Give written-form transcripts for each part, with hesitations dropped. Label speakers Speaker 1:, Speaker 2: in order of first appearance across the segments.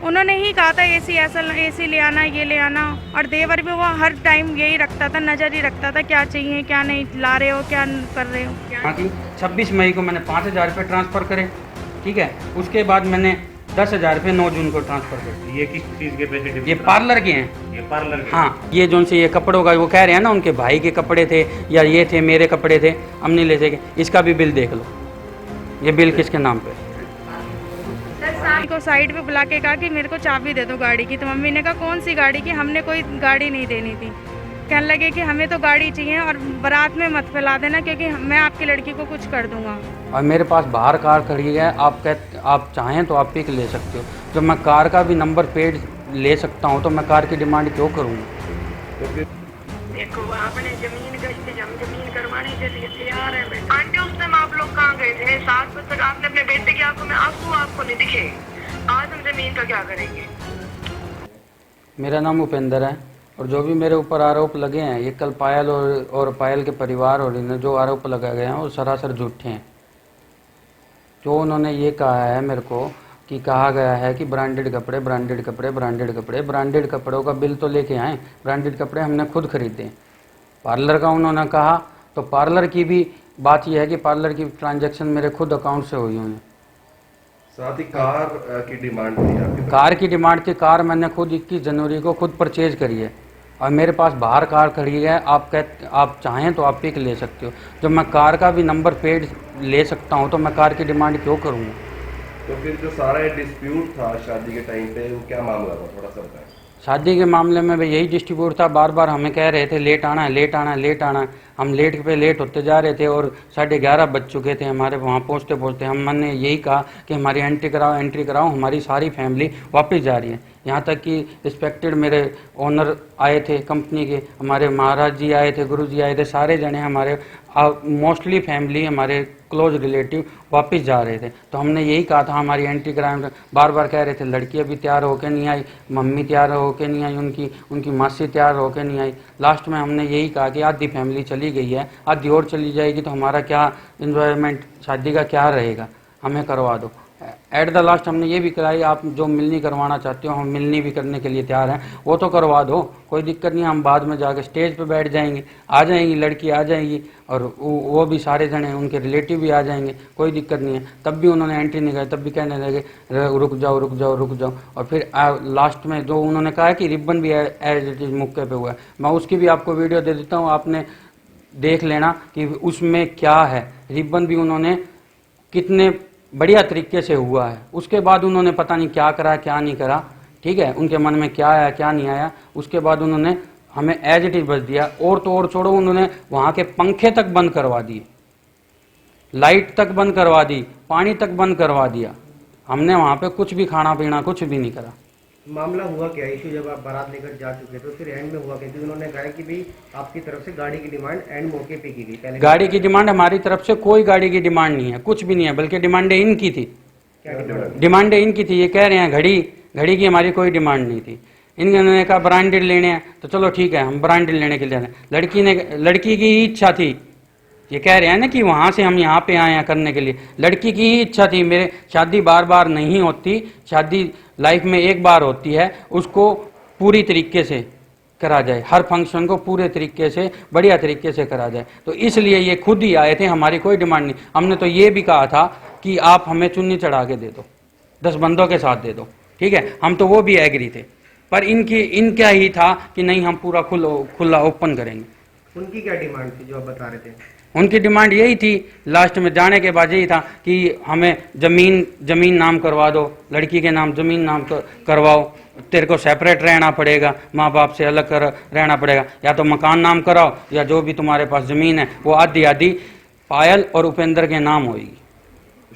Speaker 1: उन्होंने ही कहा था एसी ऐसा एसी ले आना, ये ले आना। और देवर भी वो हर टाइम यही रखता था, नज़र ही रखता था क्या चाहिए क्या नहीं ला रहे हो, क्या कर रहे हो।
Speaker 2: हाँ कि 26 मई को मैंने 5,000 रुपये ट्रांसफ़र करे, ठीक है। उसके बाद मैंने 10,000 रुपये 9 जून को ट्रांसफ़र करे।
Speaker 3: ये किस चीज़ के पैसे?
Speaker 2: ये पार्लर के हैं।
Speaker 3: ये पार्लर के?
Speaker 2: हाँ, ये जो से ये कपड़ों का वो कह रहे हैं ना, उनके भाई के कपड़े थे या ये थे, मेरे कपड़े थे, हम नहीं ले सके। इसका भी बिल देख लो, ये बिल किसके नाम पे।
Speaker 1: को साइड पे बुला के कहा कि मेरे को चाबी दे दो गाड़ी की। तो मम्मी ने कहा कौन सी गाड़ी की, हमने कोई गाड़ी नहीं देनी थी। कहने लगे कि हमें तो गाड़ी चाहिए और बारात में मत फैला देना क्योंकि मैं आपकी लड़की को कुछ कर दूंगा।
Speaker 2: और मेरे पास बाहर कार खड़ी है, आप चाहें तो आप पिक ले सकते हो। जब मैं कार का भी नंबर प्लेट ले सकता हूँ तो मैं कार की डिमांड क्यों करूँगा।
Speaker 4: देखो आपने जमीन का इंतजाम जमीन करवाने के लिए तैयार है। आंटी उस टाइम आप लोग कहाँ गए थे? 7 बजे तक आपने अपने बेटे की आंखों में आंसू आपको नहीं दिखे। आज हम जमीन का क्या करेंगे?
Speaker 2: मेरा नाम उपेंद्र है और जो भी मेरे ऊपर आरोप लगे हैं, ये कल पायल और पायल के परिवार और इन्हें जो आरोप लगाए गए हैं वो सरासर झूठे हैं। जो उन्होंने ये कहा है मेरे को कि कहा गया है कि ब्रांडेड कपड़े ब्रांडेड कपड़े ब्रांडेड कपड़े, ब्रांडेड कपड़ों का बिल तो लेके आए, ब्रांडेड कपड़े हमने खुद खरीदे। पार्लर का उन्होंने कहा तो पार्लर की भी बात यह है कि पार्लर की ट्रांजैक्शन मेरे खुद अकाउंट से हुई हुई है।
Speaker 5: साथ ही कार की डिमांड थी आपकी?
Speaker 2: कार की डिमांड थी। कार मैंने खुद 21 जनवरी को खुद परचेज करी है और मेरे पास बाहर कार खड़ी है। आप चाहें तो आप पिक ले सकते हो। जब मैं कार का भी नंबर प्लेट ले सकता हूं तो मैं कार की डिमांड क्यों करूंगा।
Speaker 5: तो फिर जो सारा डिस्प्यूट था शादी के टाइम पे, वो क्या मामला था, थोड़ा सा बताएं।
Speaker 2: शादी के मामले में भी यही डिस्ट्रीब्यूट था। बार बार हमें कह रहे थे लेट आना है, लेट आना है, लेट आना है। हम लेट पे लेट होते जा रहे थे और 11:30 बज चुके थे हमारे वहाँ पहुँचते पहुँचते। हमने यही कहा कि हमारी एंट्री कराओ। हमारी सारी फैमिली वापस जा रही है। यहाँ तक कि रिस्पेक्टेड मेरे ओनर आए थे कंपनी के, हमारे महाराज जी आए थे, गुरु जी आए थे, सारे जने हमारे मोस्टली फैमिली हमारे क्लोज रिलेटिव वापस जा रहे थे। तो हमने यही कहा था हमारी एंट्री कराएं। बार बार कह रहे थे लड़की अभी तैयार होकर नहीं आई, मम्मी तैयार होकर नहीं आई, उनकी मासी तैयार होकर नहीं आई। लास्ट में हमने यही कहा कि आधी फैमिली चली गई है, आधी और चली जाएगी तो हमारा क्या इन्जॉयमेंट शादी का क्या रहेगा, हमें करवा दो। एट द लास्ट हमने ये भी कराई, आप जो मिलनी करवाना चाहते हो हम मिलनी भी करने के लिए तैयार हैं, वो तो करवा दो, कोई दिक्कत नहीं। हम बाद में जाकर स्टेज पे बैठ जाएंगे, आ जाएंगी लड़की आ जाएगी और वो भी सारे जने उनके रिलेटिव भी आ जाएंगे, कोई दिक्कत नहीं है। तब भी उन्होंने एंट्री नहीं कराई, तब भी कहने लगे रुक जाओ रुक जाओ रुक जाओ। और फिर लास्ट में जो उन्होंने कहा है कि रिबन भी एज इट इज मौके पे हुआ है, मैं उसकी भी आपको वीडियो दे देता हूँ, आपने देख लेना कि उसमें क्या है। रिबन भी उन्होंने कितने बढ़िया तरीके से हुआ है। उसके बाद उन्होंने पता नहीं क्या करा क्या नहीं करा, ठीक है, उनके मन में क्या आया क्या नहीं आया। उसके बाद उन्होंने हमें एज इट इज बच दिया। और तो और छोड़ो, उन्होंने वहाँ के पंखे तक बंद करवा दिए, लाइट तक बंद करवा दी, पानी तक बंद करवा दिया। हमने वहाँ पे कुछ भी खाना पीना कुछ भी नहीं करा।
Speaker 6: मामला हुआ क्या इशू? जब आप बारात लेकर जा चुके तो फिर एंड में हुआ क्या? क्योंकि उन्होंने कहा कि भाई आपकी तरफ से गाड़ी की डिमांड एंड मौके पे की गई। पहले
Speaker 2: गाड़ी की डिमांड हमारी तरफ से कोई गाड़ी की डिमांड नहीं है, कुछ भी नहीं है, बल्कि डिमांडें इनकी थी।
Speaker 6: क्या डिमांड?
Speaker 2: डिमांडें इनकी थी। ये कह रहे हैं घड़ी की हमारी कोई डिमांड नहीं थी। इन्होंने कहा ब्रांडेड लेने हैं तो चलो ठीक है हम ब्रांडेड लेने के लिए जा रहे हैं। लड़की की ही इच्छा थी। ये कह रहे हैं ना कि वहाँ से हम यहाँ पे आए हैं करने के लिए, लड़की की ही इच्छा थी। मेरे शादी बार बार नहीं होती, शादी लाइफ में एक बार होती है, उसको पूरी तरीके से करा जाए, हर फंक्शन को पूरे तरीके से बढ़िया तरीके से करा जाए। तो इसलिए ये खुद ही आए थे, हमारी कोई डिमांड नहीं। हमने तो ये भी कहा था कि आप हमें चुन्नी चढ़ा के दे दो, 10 बंदों के साथ दे दो, ठीक है, हम तो वो भी एग्री थे। पर इनका ही था कि नहीं हम पूरा खुला ओपन करेंगे।
Speaker 6: उनकी क्या डिमांड थी जो आप बता रहे थे?
Speaker 2: उनकी डिमांड यही थी, लास्ट में जाने के बाद यही था कि हमें जमीन नाम करवा दो, लड़की के नाम जमीन नाम करवाओ, तेरे को सेपरेट रहना पड़ेगा, माँ बाप से अलग कर रहना पड़ेगा, या तो मकान नाम कराओ या जो भी तुम्हारे पास ज़मीन है वो आधी आधी पायल और उपेंद्र के नाम होगी।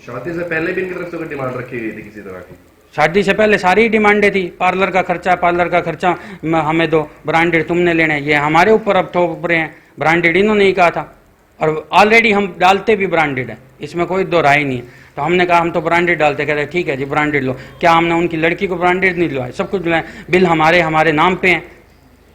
Speaker 5: शादी से पहले भी इनकी तरफ से कोई डिमांड रखी गई थी किसी तरह की?
Speaker 2: शादी से पहले सारी डिमांडें थी। पार्लर का खर्चा हमें दो, ब्रांडेड तुमने लेना है, ये हमारे ऊपर अब थोप रहे हैं। ब्रांडेड इन्होंने ही कहा था और ऑलरेडी हम डालते भी ब्रांडेड है, इसमें कोई दो राय नहीं है। तो हमने कहा हम तो ब्रांडेड डालते, कहते ठीक है जी ब्रांडेड लो। क्या हमने उनकी लड़की को ब्रांडेड नहीं दिलवाया? सब कुछ दिलाया, बिल हमारे नाम पे हैं,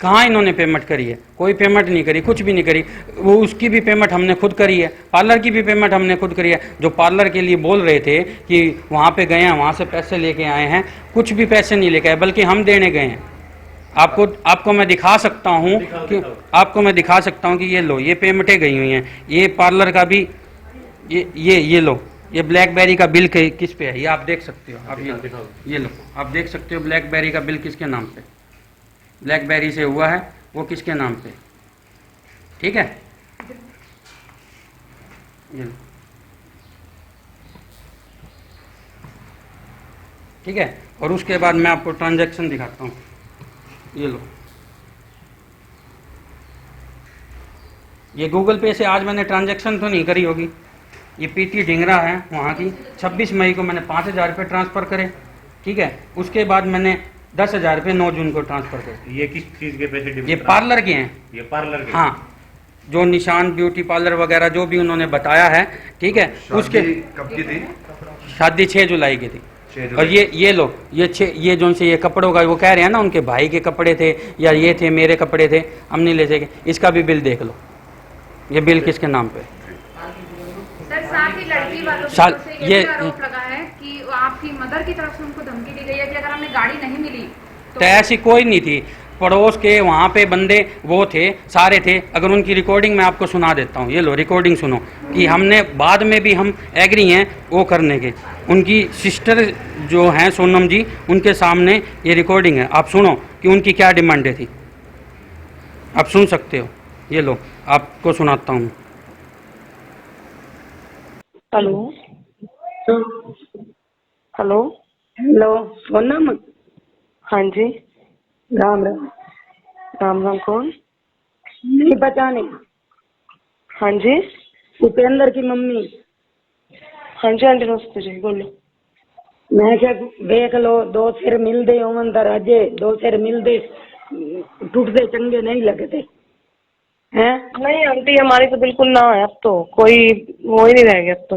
Speaker 2: कहाँ इन्होंने पेमेंट करी है? कोई पेमेंट नहीं करी, कुछ भी नहीं करी। वो उसकी भी पेमेंट हमने खुद करी है, पार्लर की भी पेमेंट हमने खुद करी है। जो पार्लर के लिए बोल रहे थे कि वहाँ पे गए हैं, वहाँ से पैसे लेके आए हैं, कुछ भी पैसे नहीं लेके आए, बल्कि हम देने गए हैं। आपको मैं दिखा सकता हूँ कि आपको मैं दिखा सकता हूँ कि ये लो, ये पेमेंटें गई हुई हैं। ये पार्लर का भी ये लो, ये ब्लैकबेरी का बिल किस पे है, ये आप देख सकते हो। आप ये लो, आप देख सकते हो ब्लैकबेरी का बिल किसके नाम पे, ब्लैकबेरी से हुआ है, वो किसके नाम पे, ठीक है। ये लो, ठीक है। और उसके बाद मैं आपको ट्रांजैक्शन दिखाता हूँ। ये लो, ये गूगल पे से आज मैंने ट्रांजैक्शन तो नहीं करी होगी। ये पीटी ढिंगरा है वहाँ की, 26 मई को मैंने 5,000 रुपये ट्रांसफ़र करे, ठीक है। उसके बाद मैंने 10,000 रुपये 9 जून को ट्रांसफ़र करे।
Speaker 3: ये किस चीज़ के पैसे?
Speaker 2: ये पार्लर के हैं। ये
Speaker 3: पार्लर के?
Speaker 2: हाँ, जो निशान ब्यूटी पार्लर वगैरह जो भी उन्होंने बताया है, ठीक है। उसके
Speaker 5: कब की थी
Speaker 2: शादी? 6 जुलाई की थी। और ये लो, ये जो से ये कपड़ों का वो कह रहे हैं ना, उनके भाई के कपड़े थे या ये थे, मेरे कपड़े थे, हम नहीं ले सके। इसका भी बिल देख लो, ये बिल किसके नाम पे?
Speaker 1: सर साथ ही लड़की वालों की
Speaker 2: साल-
Speaker 1: तरफ से ये
Speaker 2: ये-
Speaker 1: भी आरोप लगा है कि आपकी मदर की तरफ से उनको धमकी दी गई है कि अगर हमें गाड़ी नहीं मिली
Speaker 2: तो ऐसी कोई नहीं थी। पड़ोस के वहाँ पे बंदे वो थे, सारे थे। अगर उनकी रिकॉर्डिंग मैं आपको सुना देता हूँ, ये लो रिकॉर्डिंग सुनो, कि हमने बाद में भी हम एग्री हैं वो करने के। उनकी सिस्टर जो हैं सोनम जी, उनके सामने ये रिकॉर्डिंग है, आप सुनो कि उनकी क्या डिमांडें थी, आप सुन सकते हो। ये लो, आपको सुनाता हूँ।
Speaker 4: हेलो हेलो
Speaker 7: हेलो सोनम,
Speaker 4: हाँ जी,
Speaker 7: राम राम।
Speaker 4: राम राम। कौन?
Speaker 7: नहीं पहचाने?
Speaker 4: हाँ जी,
Speaker 7: उपेंद्र की मम्मी।
Speaker 4: हाँ जी आंटी नमस्ते जी, बोलो।
Speaker 7: मैं क्या देख लो, 2 सिर मिल दे ओमंदर अजय, 2 सिर मिल दे, टूटते चंगे नहीं लगते हैं।
Speaker 4: नहीं आंटी हमारी तो बिल्कुल ना है, अब तो कोई वो ही नहीं रह गया अब तो।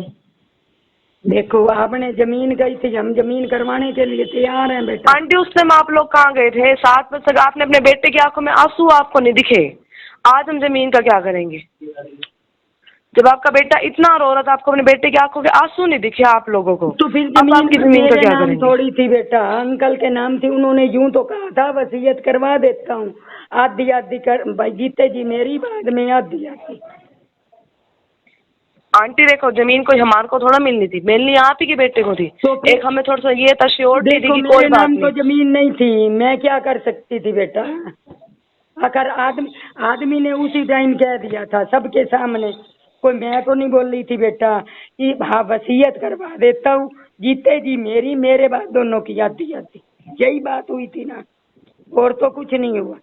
Speaker 7: देखो आपने जमीन गई थी, हम जमीन करवाने के लिए तैयार हैं बेटा।
Speaker 4: आंटी उस टाइम आप लोग कहाँ गए थे? 7 बजे तक आपने अपने बेटे की आंखों में आंसू आपको नहीं दिखे। आज हम जमीन का क्या करेंगे? जब आपका बेटा इतना रो रहा था, आपको अपने बेटे की आंखों के आंसू नहीं दिखे आप लोगों को,
Speaker 7: तो फिर
Speaker 4: अब आपकी जमीन का
Speaker 7: मेरे
Speaker 4: क्या
Speaker 7: नाम
Speaker 4: करेंगे?
Speaker 7: थोड़ी थी बेटा, अंकल के नाम थी। उन्होंने यूं तो कहा था वसीयत करवा देता हूँ, आधी आधी कर भाई, जीते जी मेरी, बाद में आधी आधी।
Speaker 4: आंटी देखो, जमीन कोई हमारे को थोड़ा मिलनी आप ही के बेटे को थी।
Speaker 7: तो फिर-
Speaker 4: एक हमें थोड़ा सा ये था श्योरिटी थी
Speaker 7: देखो
Speaker 4: कि
Speaker 7: मेरे
Speaker 4: कोई बात
Speaker 7: नाम तो
Speaker 4: नहीं।
Speaker 7: जमीन नहीं थी, मैं क्या कर सकती थी बेटा। अगर आदमी ने उसी टाइम कह दिया था सबके सामने, कोई मैं तो नहीं बोल रही थी बेटा कि हाँ वसीयत करवा देता हूँ, जीते जी मेरी, मेरे बाद दोनों की आधी आधी, यही बात हुई थी ना, और तो कुछ नहीं हुआ।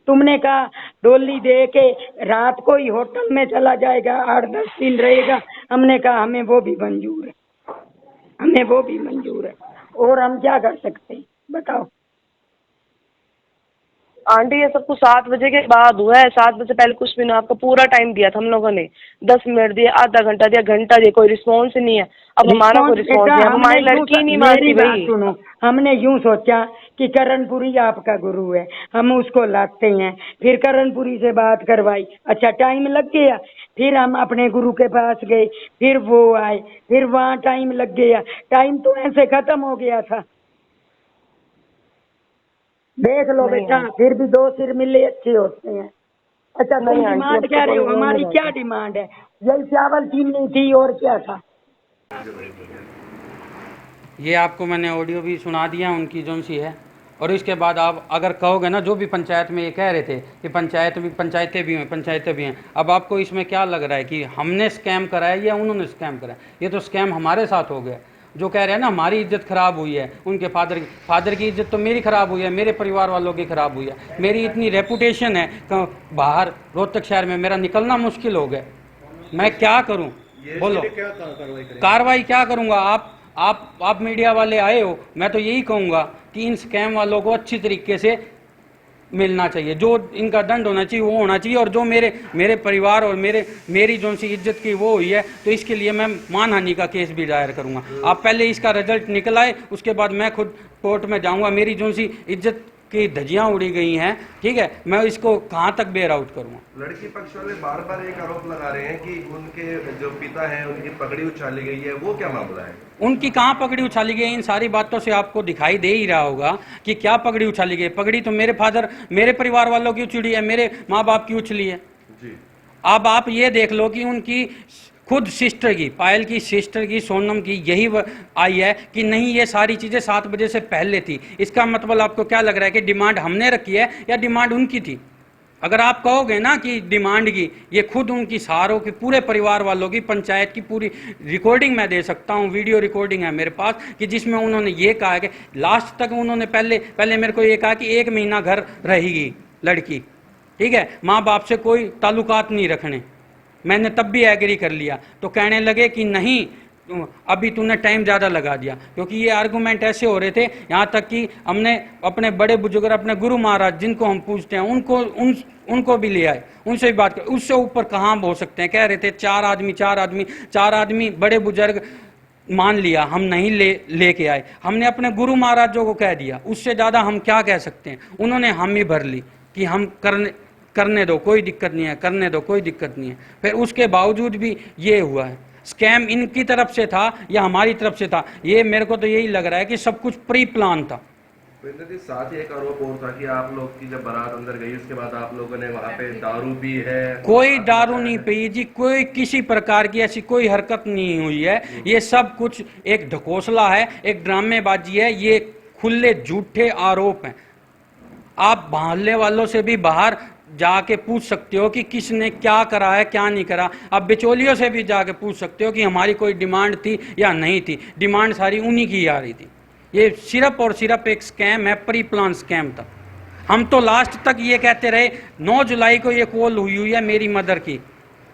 Speaker 7: तुमने कहा डोली दे के रात को ही होटल में चला जाएगा, 8-10 दिन रहेगा। हमने कहा हमें वो भी मंजूर है, हमें वो भी मंजूर है, और हम क्या कर सकते हैं बताओ।
Speaker 4: आंटी ये सब कुछ 7 बजे के बाद हुआ है, 7 बजे पहले कुछ भी नहीं। आपको पूरा टाइम दिया था हम लोगों ने, 10 मिनट दिए, आधा घंटा दिया, घंटा दिया, कोई रिस्पॉन्स ही नहीं है। अब हमारा कोई रिस्पॉन्स नहीं है, अब हमारी लड़की नहीं मानती भाई।
Speaker 7: सुनो, हमने यूं सोचा कि करणपुरी आपका गुरु है, हम उसको लाते हैं, फिर करणपुरी से बात करवाई, अच्छा टाइम लग गया, फिर हम अपने गुरु के पास गए, फिर वो आए, फिर वहाँ टाइम लग गया, टाइम तो ऐसे खत्म हो गया था। देख लो बेटा, फिर भी 2 सिर मिले अच्छे होते हैं। अच्छा तुम डिमांड क्या रहे हो? हमारी क्या डिमांड है? यही चावल चीनी थी, और क्या था?
Speaker 2: ये आपको मैंने ऑडियो भी सुना दिया उनकी जो सी है। और इसके बाद आप अगर कहोगे ना, जो भी पंचायत में ये कह रहे थे कि पंचायतें भी हैं, अब आपको इसमें क्या लग रहा है कि हमने स्कैम करा है या उन्होंने स्कैम करा है? ये तो स्कैम हमारे साथ हो गया। जो कह रहे हैं ना हमारी इज्जत ख़राब हुई है, उनके फादर की इज्जत तो मेरी ख़राब हुई है, मेरे परिवार वालों की ख़राब हुई है। मेरी इतनी रेपुटेशन है कि बाहर रोहतक शहर में मेरा निकलना मुश्किल हो गया। मैं क्या करूं? बोलो, कार्रवाई क्या करूंगा? आप मीडिया वाले आए हो, मैं तो यही कहूँगा कि इन स्कैम वालों को अच्छी तरीके से मिलना चाहिए, जो इनका दंड होना चाहिए वो होना चाहिए। और जो मेरे परिवार और मेरी जो सी इज्जत की वो हुई है, तो इसके लिए मैं मानहानि का केस भी दायर करूंगा। आप पहले इसका रिजल्ट निकल आए, उसके बाद मैं खुद कोर्ट में जाऊंगा। मेरी जो सी इज्जत की धज्जियां उड़ी गई हैं, ठीक है, मैं इसको कहाँ तक बेयर आउट करूँगा।
Speaker 5: लड़की पक्ष वाले बार बार एक आरोप लगा रहे हैं कि उनके जो पिता हैं उनकी पगड़ी उछाली गई है, वो क्या मामला है?
Speaker 2: उनकी कहाँ पगड़ी उछाली गई? इन सारी बातों से आपको दिखाई दे ही रहा होगा कि क्या पगड़ी उछाली गई। पगड़ी तो मेरे फादर, मेरे परिवार वालों की उछली है, मेरे माँ बाप की उछली है।
Speaker 5: जी।
Speaker 2: अब आप ये देख लो कि उनकी खुद सिस्टर की, पायल की सिस्टर की, सोनम की यही आई है कि नहीं ये सारी चीज़ें 7 बजे से पहले थी। इसका मतलब आपको क्या लग रहा है कि डिमांड हमने रखी है या डिमांड उनकी थी? अगर आप कहोगे ना कि डिमांड की, ये खुद उनकी सारों की, पूरे परिवार वालों की, पंचायत की पूरी रिकॉर्डिंग मैं दे सकता हूँ, वीडियो रिकॉर्डिंग है मेरे पास, कि जिसमें उन्होंने ये कहा है कि लास्ट तक उन्होंने पहले मेरे को ये कहा कि 1 महीना घर रहेगी लड़की, ठीक है, माँ बाप से कोई ताल्लुकात नहीं रखने। मैंने तब भी एग्री कर लिया, तो कहने लगे कि नहीं अभी तूने टाइम ज़्यादा लगा दिया, क्योंकि ये आर्गूमेंट ऐसे हो रहे थे, यहाँ तक कि हमने अपने बड़े बुजुर्ग, अपने गुरु महाराज जिनको हम पूछते हैं उनको भी ले आए, उनसे भी बात कर, उससे ऊपर कहाँ हो सकते हैं। कह रहे थे 4 आदमी बड़े बुजुर्ग, मान लिया, हम नहीं लेके आए, हमने अपने गुरु महाराजों को कह दिया, उससे ज़्यादा हम क्या कह सकते हैं। उन्होंने हम ही भर ली कि हम करने दो, कोई दिक्कत नहीं है, करने दो, कोई दिक्कत नहीं है। फिर उसके बावजूद भी ये हुआ है। स्कैम इनकी तरफ से था या हमारी तरफ से था, ये मेरे को तो यही लग रहा है कि सब कुछ प्री प्लान था।
Speaker 5: साथ ही एक आरोप और था कि आप लोग की जब बारात अंदर गई उसके बाद आप लोगों ने वहाँ पे दारू पी है।
Speaker 2: कोई दारू नहीं पी जी, कोई किसी प्रकार की ऐसी कोई हरकत नहीं हुई है। ये सब कुछ एक ढकोसला है, एक ड्रामेबाजी है, ये खुले झूठे आरोप हैं। आप मोहल्ले वालों से भी बाहर जाके पूछ सकते हो कि किसने क्या करा है, क्या नहीं करा। आप बिचौलियों से भी जाके पूछ सकते हो कि हमारी कोई डिमांड थी या नहीं थी। डिमांड सारी उन्हीं की आ रही थी। ये सिर्फ और सिर्फ एक स्कैम है, प्री प्लान स्कैम था। हम तो लास्ट तक ये कहते रहे। 9 जुलाई को ये कॉल हुई है मेरी मदर की।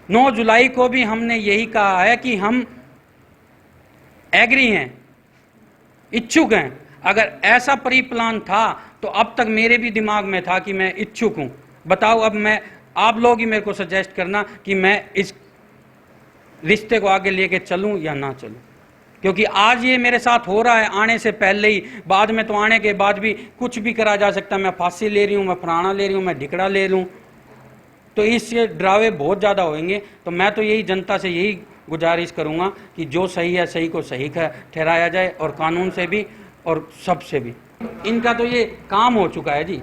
Speaker 2: 9 जुलाई को भी हमने यही कहा है कि हम एग्री हैं, इच्छुक हैं। अगर ऐसा प्री प्लान था तो अब तक मेरे भी दिमाग में था कि मैं इच्छुक हूं। बताओ अब मैं, आप लोग ही मेरे को सजेस्ट करना कि मैं इस रिश्ते को आगे लेके चलूं या ना चलूं, क्योंकि आज ये मेरे साथ हो रहा है आने से पहले ही। बाद में तो आने के बाद भी कुछ भी करा जा सकता है। मैं फांसी ले रही हूँ, मैं फराना ले रही हूँ, मैं ढिकड़ा ले लूँ, तो इससे डरावे बहुत ज़्यादा होंगे। तो मैं तो यही जनता से यही गुजारिश करूँगा कि जो सही है सही को सही ठहराया जाए, और कानून से भी और सबसे भी। इनका तो ये काम हो चुका है जी,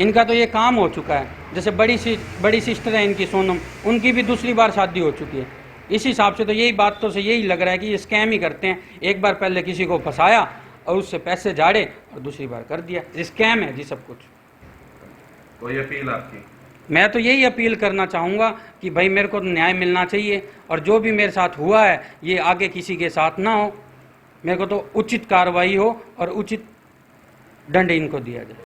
Speaker 2: इनका तो ये काम हो चुका है। जैसे बड़ी सिस्टर है इनकी सोनम, उनकी भी दूसरी बार शादी हो चुकी है। इस हिसाब से तो यही बातों से यही लग रहा है कि ये स्कैम ही करते हैं। एक बार पहले किसी को फंसाया और उससे पैसे झाड़े और दूसरी बार कर दिया। स्कैम है जी सब कुछ।
Speaker 5: कोई अपील आपकी?
Speaker 2: मैं तो यही अपील करना चाहूँगा कि भाई मेरे को न्याय मिलना चाहिए, और जो भी मेरे साथ हुआ है ये आगे किसी के साथ ना हो। मेरे को तो उचित कार्रवाई हो और उचित दंड इनको दिया जाए।